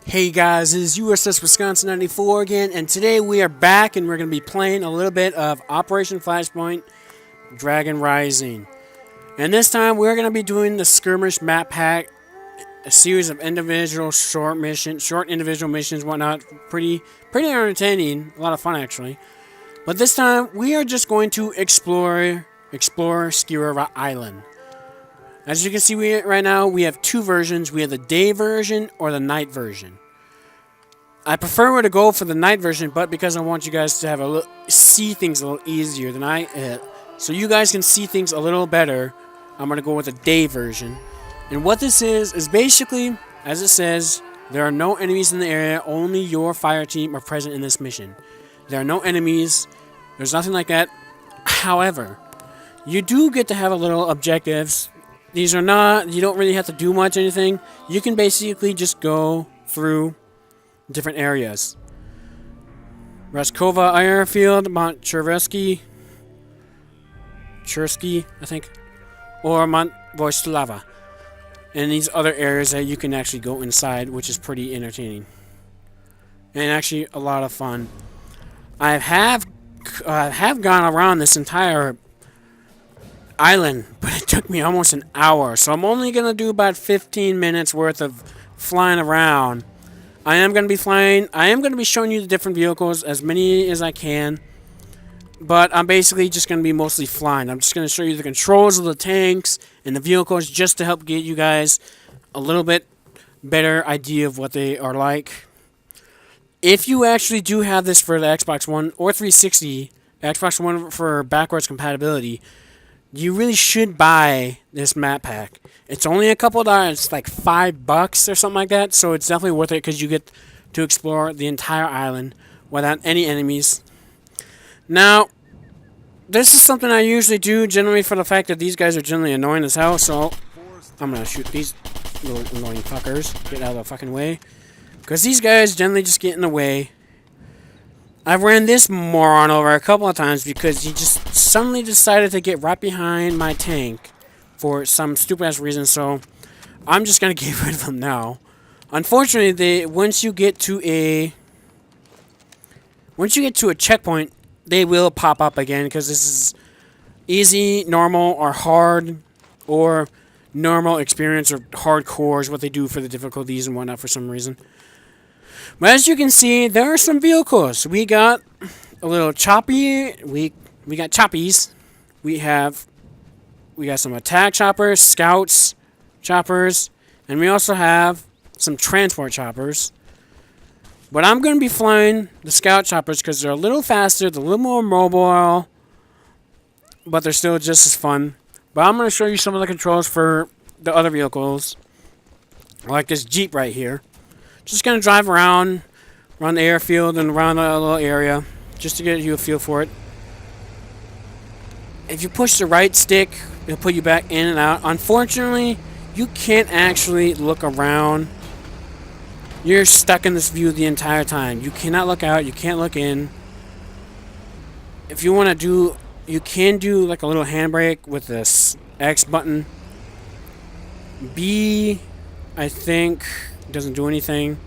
Hey guys, this is USS Wisconsin 94 again, and today we are back and we're going to be playing a little bit of Operation Flashpoint Dragon Rising. And this time we're going to be doing the Skirmish Map Pack, a series of individual short individual missions, whatnot. Pretty entertaining, a lot of fun actually. But this time we are just going to explore Skira Island. As you can see right now, we have two versions. We have the day version or the night version. I prefer to go for the night version, but because I want you guys to have see things a little easier than so you guys can see things a little better, I'm going to go with the day version. And what this is basically, as it says, there are no enemies in the area, only your fire team are present in this mission. There are no enemies, there's nothing like that. However, you do get to have a little objectives. These are not, you don't really have to do much anything. You can basically just go through different areas. Raskova Airfield, Mount Chersky, I think, or Mount Voislava. And these other areas that you can actually go inside, which is pretty entertaining. And actually a lot of fun. I have gone around this entire island, but it took me almost an hour, so I'm only gonna do about 15 minutes worth of flying around. I am gonna be showing you the different vehicles, as many as I can, but I'm basically just gonna be mostly flying. I'm just gonna show you the controls of the tanks and the vehicles just to help get you guys a little bit better idea of what they are like. If you actually do have this for the Xbox One or 360, Xbox One for backwards compatibility, you really should buy this map pack. It's only a couple of dollars, it's like $5 or something like that, so it's definitely worth it because you get to explore the entire island without any enemies. Now, this is something I usually do generally for the fact that these guys are generally annoying as hell, so I'm gonna shoot these little annoying fuckers. Get out of the fucking way. Because these guys generally just get in the way. I've ran this moron over a couple of times because he just suddenly decided to get right behind my tank for some stupid ass reason, so I'm just gonna get rid of him now. Unfortunately, once you get to a checkpoint, they will pop up again because this is easy, normal, or hard, or normal experience or hardcore is what they do for the difficulties and whatnot for some reason. But as you can see, there are some vehicles. We got a little choppy. We got choppies. We got some attack choppers, scouts, choppers, and we also have some transport choppers. But I'm going to be flying the scout choppers because they're a little faster, they're a little more mobile, but they're still just as fun. But I'm going to show you some of the controls for the other vehicles, like this Jeep right here. Just going to drive around the airfield and around the little area just to get you a feel for it. If you push the right stick, it'll put you back in and out. Unfortunately, you can't actually look around. You're stuck in this view the entire time. You cannot look out, you can't look in. If you want to do, you can do like a little handbrake with this X button. B, I think, doesn't do anything.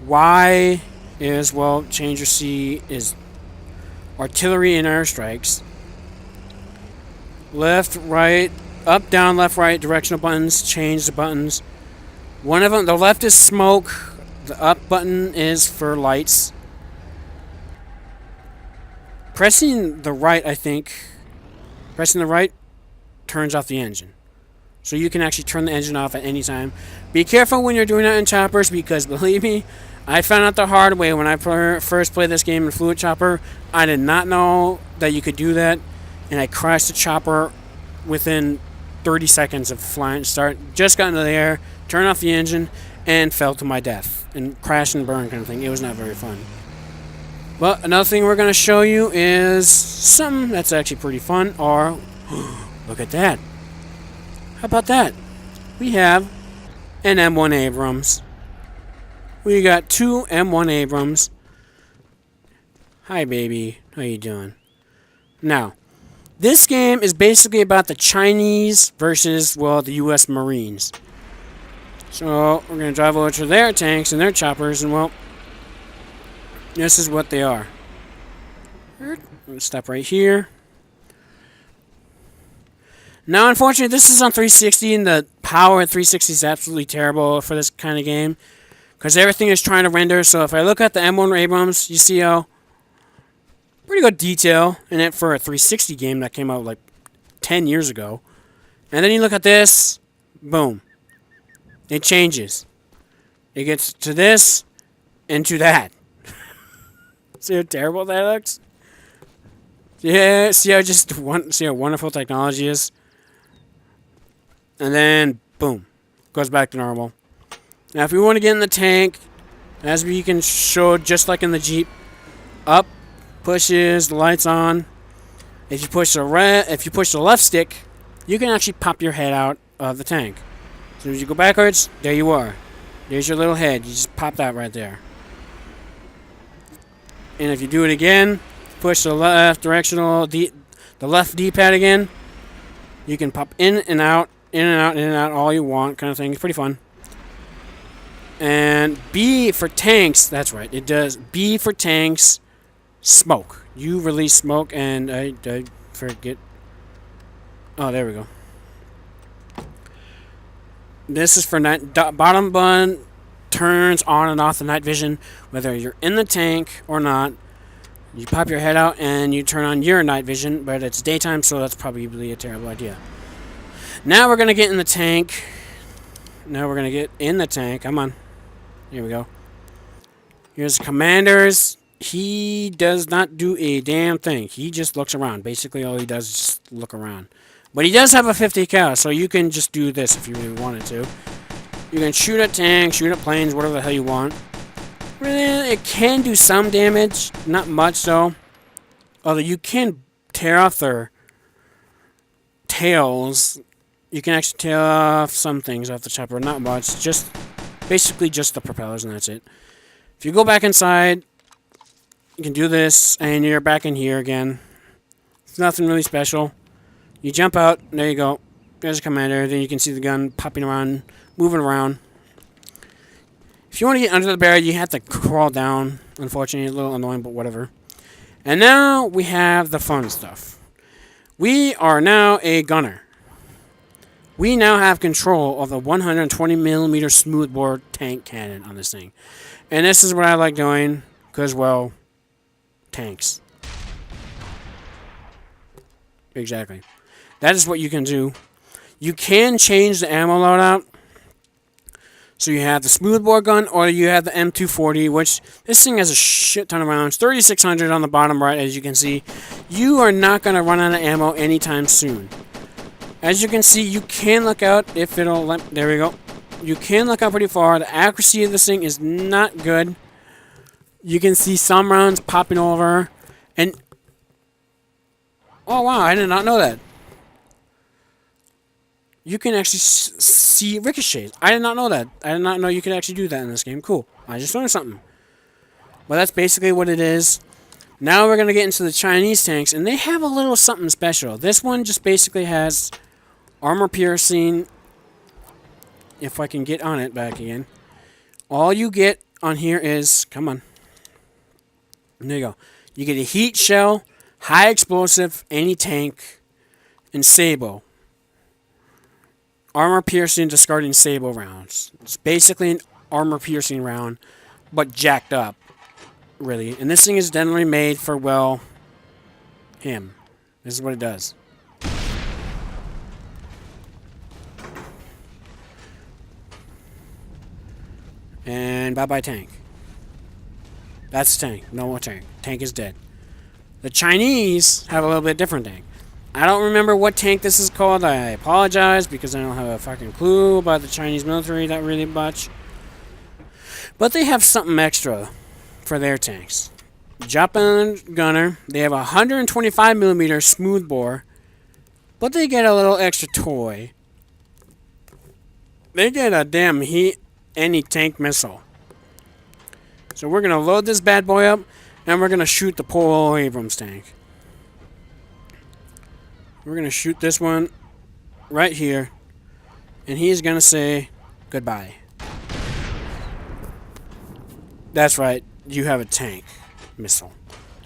Y is, well, change your C is artillery and airstrikes. Left, right, up, down, left, right, directional buttons, change the buttons. One of them, the left is smoke, the up button is for lights. Pressing the right turns off the engine. So you can actually turn the engine off at any time. Be careful when you're doing that in choppers because, believe me, I found out the hard way when I first played this game in Fluid Chopper. I did not know that you could do that, and I crashed the chopper within 30 seconds of flying. Just got into the air, turned off the engine, and fell to my death. And crashed and burned kind of thing. It was not very fun. But another thing we're going to show you is something that's actually pretty fun. Or, look at that. How about that? We have an M1 Abrams. We got two M1 Abrams. Hi, baby. How you doing? Now, this game is basically about the Chinese versus, well, the U.S. Marines. So we're going to drive over to their tanks and their choppers, and well, this is what they are. Stop right here. Now, unfortunately, this is on 360, and the power at 360 is absolutely terrible for this kind of game, because everything is trying to render. So if I look at the M1 Abrams, you see how pretty good detail in it for a 360 game that came out like 10 years ago. And then you look at this, boom. It changes. It gets to this and to that. See how terrible that looks? Yeah, see how wonderful technology is? And then, boom. Goes back to normal. Now, if we want to get in the tank, as we can show just like in the Jeep, up, pushes, the lights on. If you push the left stick, you can actually pop your head out of the tank. So as you go backwards, there you are. There's your little head. You just pop that right there. And if you do it again, push the left directional, the left D-pad again, you can pop in and out, in and out, in and out, all you want, kind of thing. It's pretty fun. And B for tanks, that's right, it does. B for tanks, smoke. You release smoke, and I forget. Oh, there we go. This is for night. Bottom button turns on and off the night vision, whether you're in the tank or not. You pop your head out and you turn on your night vision, but it's daytime, so that's probably a terrible idea. Now we're going to get in the tank. Come on. Here we go. Here's the commanders. He does not do a damn thing. He just looks around. Basically, all he does is just look around. But he does have a 50 cal, so you can just do this if you really wanted to. You can shoot at tanks, shoot at planes, whatever the hell you want. Really, it can do some damage. Not much, though. Although you can tear off their tails. You can actually tear off some things off the chopper. Not much. Just basically just the propellers, and that's it. If you go back inside, you can do this, and you're back in here again. It's nothing really special. You jump out, there you go. There's a commander, then you can see the gun popping around, moving around. If you want to get under the barrel, you have to crawl down. Unfortunately, a little annoying, but whatever. And now we have the fun stuff. We are now a gunner. We now have control of the 120mm smoothbore tank cannon on this thing. And this is what I like doing, because, well, tanks. Exactly. That is what you can do. You can change the ammo loadout. So you have the smoothbore gun, or you have the M240, which this thing has a shit ton of rounds. 3,600 on the bottom right, as you can see. You are not going to run out of ammo anytime soon. As you can see, you can look out if it'll let... There we go. You can look out pretty far. The accuracy of this thing is not good. You can see some rounds popping over. And... oh, wow, I did not know that. You can actually see ricochets. I did not know that. I did not know you could actually do that in this game. Cool. I just learned something. But that's basically what it is. Now we're going to get into the Chinese tanks, and they have a little something special. This one just basically has armor piercing. If I can get on it back again. All you get on here is... come on. There you go. You get a heat shell, high explosive, anti-tank, and sabot. Armor piercing, discarding sabot rounds. It's basically an armor piercing round, but jacked up, really. And this thing is generally made for, well, him. This is what it does. And bye-bye tank. That's the tank. No more tank. Tank is dead. The Chinese have a little bit different tank. I don't remember what tank this is called. I apologize because I don't have a fucking clue about the Chinese military that really much. But they have something extra for their tanks. Japan gunner. They have a 125mm smoothbore. But they get a little extra toy. They get a damn anti-tank missile. So we're going to load this bad boy up. And we're going to shoot the poor Abrams tank. We're going to shoot this one right here. And he's going to say, Goodbye. That's right. You have a tank missile.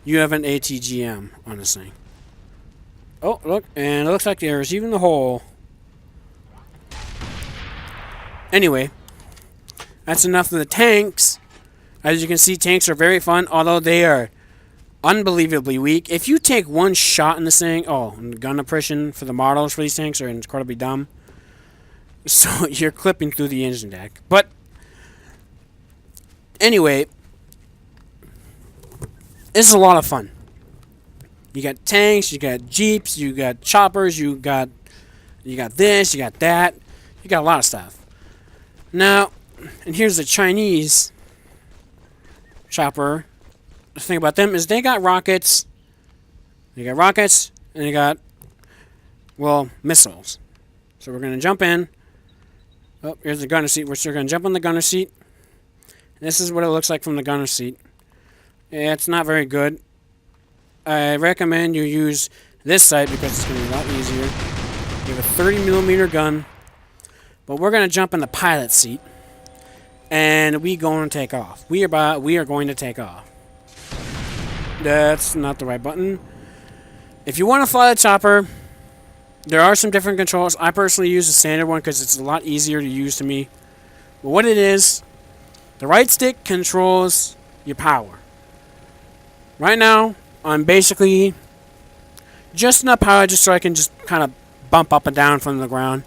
You have an ATGM on this thing. Oh, look. And it looks like there's even a hole. Anyway. That's enough of the tanks. As you can see, tanks are very fun, although they are unbelievably weak. If you take one shot in this thing... Oh, and gun oppression for the models for these tanks are incredibly dumb. So you're clipping through the engine deck. But anyway, this is a lot of fun. You got tanks, you got jeeps, you got choppers, you got this, you got that. You got a lot of stuff. Now, and here's the Chinese chopper. The thing about them is they got rockets. They got rockets, and they got, well, missiles. So we're going to jump in. Oh, here's the gunner seat. We're still going to jump on the gunner seat. And this is what it looks like from the gunner seat. It's not very good. I recommend you use this side because it's going to be a lot easier. You have a 30mm gun. But we're going to jump in the pilot seat. And we going to take off. We are going to take off. That's not the right button. If you want to fly the chopper, there are some different controls. I personally use the standard one because it's a lot easier to use to me. But what it is, the right stick controls your power. Right now, I'm basically just enough power just so I can just kind of bump up and down from the ground.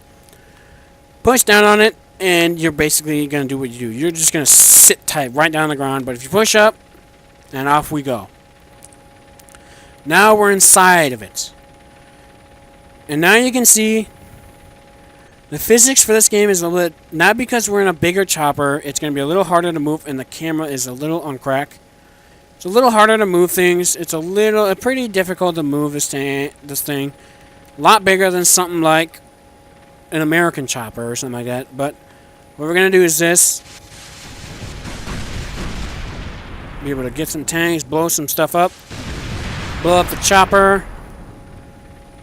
Push down on it, and you're basically going to do what you do. You're just going to sit tight right down on the ground. But if you push up, and off we go. Now we're inside of it. And now you can see the physics for this game is a little... Not because we're in a bigger chopper, it's going to be a little harder to move, and the camera is a little on crack. It's a little harder to move things. It's pretty difficult to move this thing. A lot bigger than something like an American chopper or something like that. But what we're going to do is this. Be able to get some tanks, blow some stuff up. Blow up the chopper.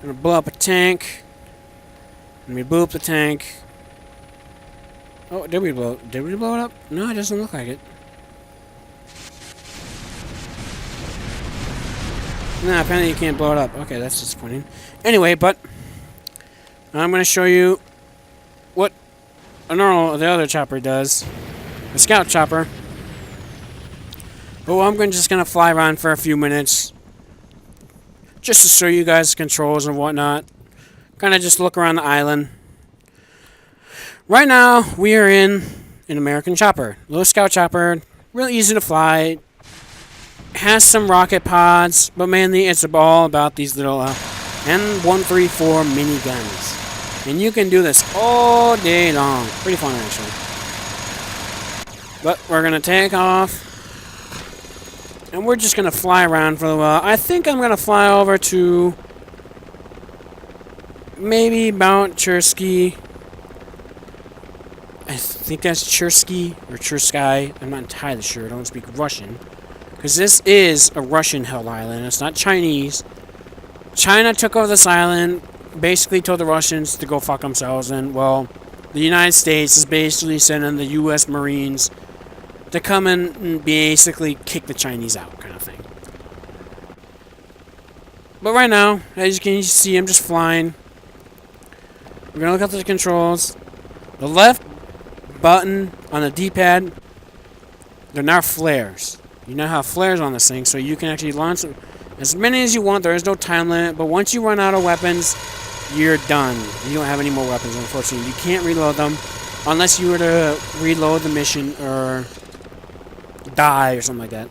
Gonna blow up a tank. And we blew up the tank. Oh, did we blow it up? No, it doesn't look like it. Nah, apparently you can't blow it up. Okay, that's disappointing. Anyway, but I'm going to show you what the other chopper does. The scout chopper. But I'm just going to fly around for a few minutes. Just to show you guys the controls and whatnot. Kind of just look around the island. Right now, we are in an American chopper. Little scout chopper. Really easy to fly. Has some rocket pods, but mainly it's all about these little N134 miniguns. And you can do this all day long. Pretty fun, actually. But we're going to take off. And we're just going to fly around for a while. I think I'm going to fly over to maybe Mount Chersky. I think that's Chersky or Chersky. I'm not entirely sure. I don't speak Russian. Because this is a Russian-held island. It's not Chinese. China took over this island, basically told the Russians to go fuck themselves. And, well, the United States is basically sending the U.S. Marines to come in and basically kick the Chinese out, kind of thing. But right now, as you can see, I'm just flying. We're going to look at the controls. The left button on the D-pad, they're now flares. You now have flares on this thing, so you can actually launch as many as you want. There is no time limit, but once you run out of weapons, you're done. You don't have any more weapons, unfortunately. You can't reload them unless you were to reload the mission or die or something like that.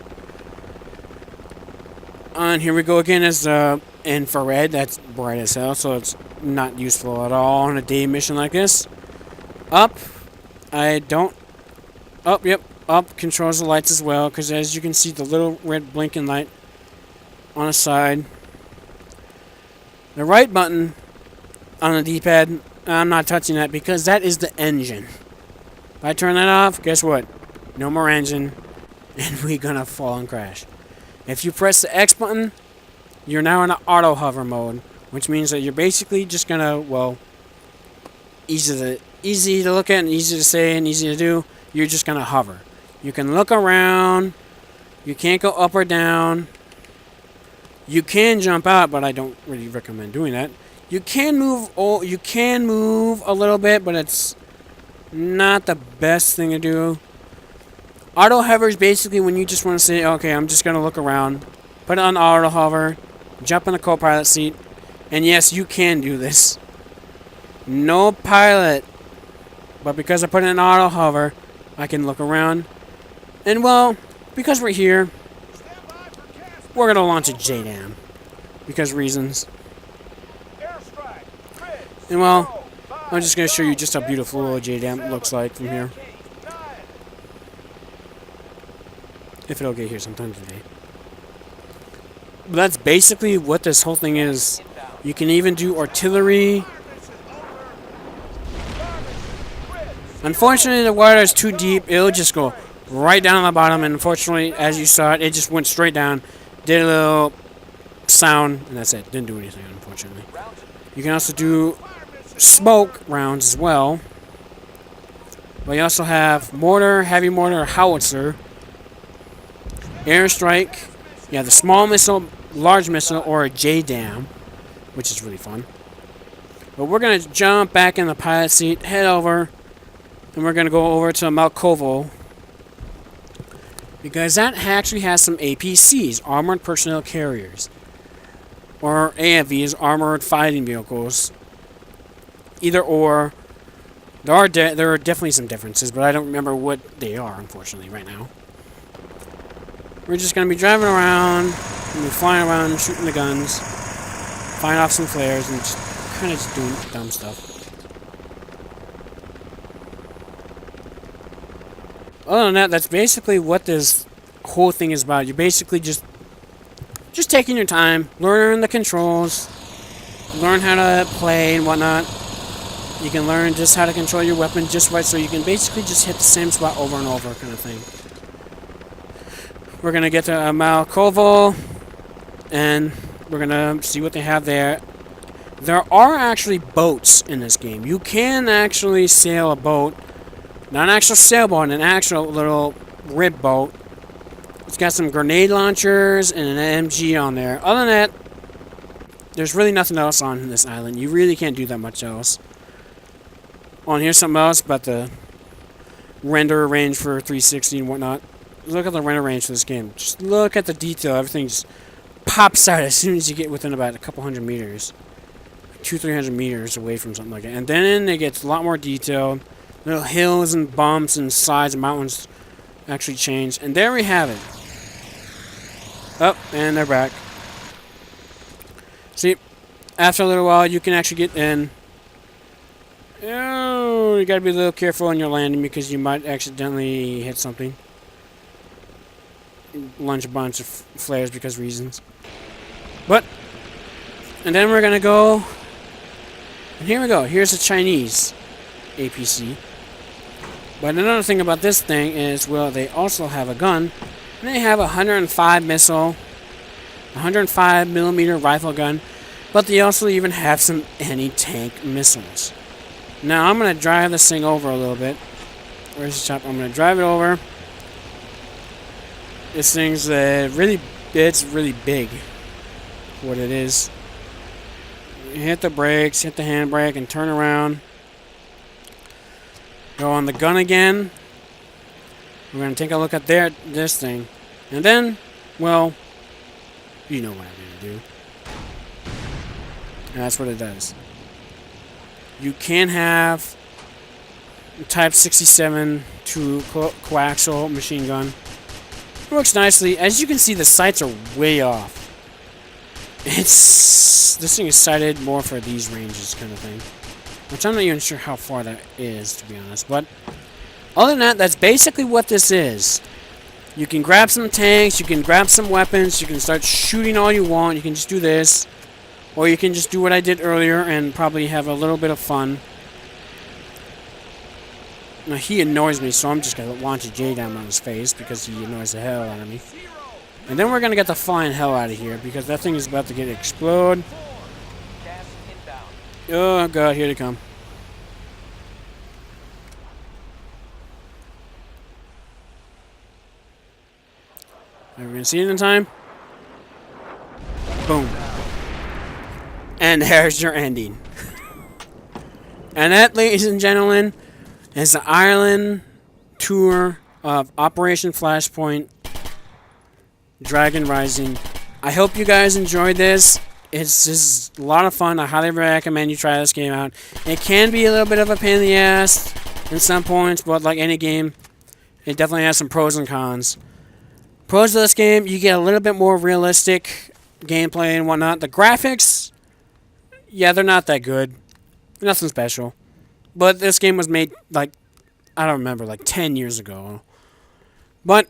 And here we go again as the infrared. That's bright as hell, so it's not useful at all on a day mission like this. Up. Yep. Up controls the lights as well, because as you can see, the little red blinking light on the side. The right button on the D-pad, I'm not touching that because that is the engine. If I turn that off, guess what? No more engine, and we're gonna fall and crash. If you press the X button, you're now in an auto hover mode, which means that you're basically just gonna, well, ease the easy to look at and easy to say and easy to do. You're just going to hover. You can look around. You can't go up or down. You can jump out, but I don't really recommend doing that. You can move a little bit, but it's not the best thing to do. Auto hover is basically when you just want to say, okay, I'm just going to look around. Put it on auto hover. Jump in the co-pilot seat. And yes, you can do this. No pilot. But because I put it in auto hover, I can look around. And well, because we're here, we're going to launch a JDAM. Because reasons. And well, I'm just going to show you just how beautiful a JDAM looks like from here. If it'll get here sometime today. But that's basically what this whole thing is. You can even do artillery. Unfortunately, the water is too deep. It'll just go right down to the bottom. And unfortunately, as you saw it, it just went straight down. Did a little sound, and that's it. Didn't do anything, unfortunately. You can also do smoke rounds as well. But you also have mortar, heavy mortar, howitzer, airstrike. You have the small missile, large missile, or a JDAM, which is really fun. But we're going to jump back in the pilot seat, head over, and we're going to go over to Malkovo. Because that actually has some APCs, Armored Personnel Carriers. Or AFVs, Armored Fighting Vehicles. Either or. There are definitely some differences, but I don't remember what they are, unfortunately, right now. We're just going to be driving around, and be flying around, shooting the guns, firing off some flares, and just kind of just doing dumb stuff. Other than that, that's basically what this whole thing is about. You're basically just taking your time, learning the controls, learn how to play and whatnot. You can learn just how to control your weapon just right, so you can basically just hit the same spot over and over, kind of thing. We're going to get to Malkovo, and we're going to see what they have there. There are actually boats in this game. You can actually sail a boat. Not an actual sailboat, an actual little rib boat. It's got some grenade launchers and an MG on there. Other than that, there's really nothing else on this island. You really can't do that much else. Oh, and here's something else about the render range for 360 and whatnot. Look at the render range for this game. Just look at the detail. Everything just pops out as soon as you get within about a couple hundred meters. 200-300 meters away from something like that. And then it gets a lot more detailed. Little hills and bumps and sides and mountains actually change. And there we have it. Oh, and they're back. See, after a little while, you can actually get in. Oh, you gotta be a little careful on your landing because you might accidentally hit something. Launch a bunch of flares because reasons. But, and then we're gonna go. And here we go. Here's a Chinese APC. But another thing about this thing is, well, they also have a gun. And they have a 105 missile, 105 millimeter rifle gun. But they also even have some anti-tank missiles. Now I'm gonna drive this thing over a little bit. Where's the chopper? I'm gonna drive it over. This thing's it's really big. What it is. Hit the brakes, hit the handbrake, and turn around. Go on the gun again. We're gonna take a look at this thing, and then, well, you know what I'm gonna do. And that's what it does. You can have Type 67 to coaxial machine gun. It works nicely. As you can see, the sights are way off. This thing is sighted more for these ranges, kind of thing. Which I'm not even sure how far that is, to be honest. But other than that, that's basically what this is. You can grab some tanks, you can grab some weapons, you can start shooting all you want. You can just do this. Or you can just do what I did earlier and probably have a little bit of fun. Now, he annoys me, so I'm just going to launch a JDAM on his face because he annoys the hell out of me. And then we're going to get the flying hell out of here because that thing is about to get explode. Oh, God, here they come. Are we gonna see it in time? Boom. And there's your ending. And that, ladies and gentlemen, is the Ireland tour of Operation Flashpoint Dragon Rising. I hope you guys enjoyed this. It's just a lot of fun. I highly recommend you try this game out. It can be a little bit of a pain in the ass in some points, but like any game, it definitely has some pros and cons. Pros of this game, you get a little bit more realistic gameplay and whatnot. The graphics, yeah, they're not that good. Nothing special. But this game was made, like, I don't remember, like 10 years ago. But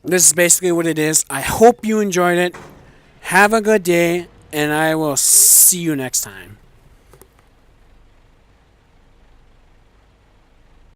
this is basically what it is. I hope you enjoyed it. Have a good day, and I will see you next time.